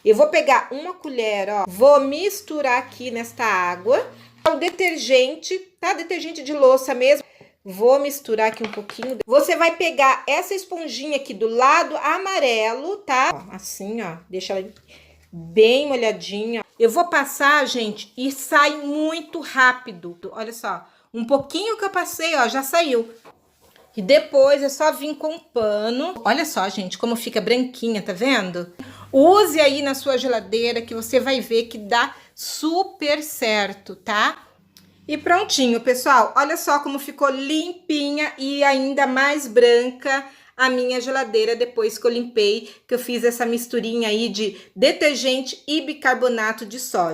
Eu vou pegar uma colher, ó, vou misturar aqui nesta água. O detergente, tá? Detergente de louça mesmo. Vou misturar aqui um pouquinho. Você vai pegar essa esponjinha aqui do lado amarelo, tá? Ó, assim, ó, deixa ela bem molhadinha. Eu vou passar, gente, e sai muito rápido. Olha só, um pouquinho que eu passei, ó, já saiu. E depois é só vir com um pano. Olha só, gente, como fica branquinha, tá vendo? Use aí na sua geladeira que você vai ver que dá super certo, tá? E prontinho, pessoal. Olha só como ficou limpinha e ainda mais branca a minha geladeira depois que eu limpei, que eu fiz essa misturinha aí de detergente e bicarbonato de sódio.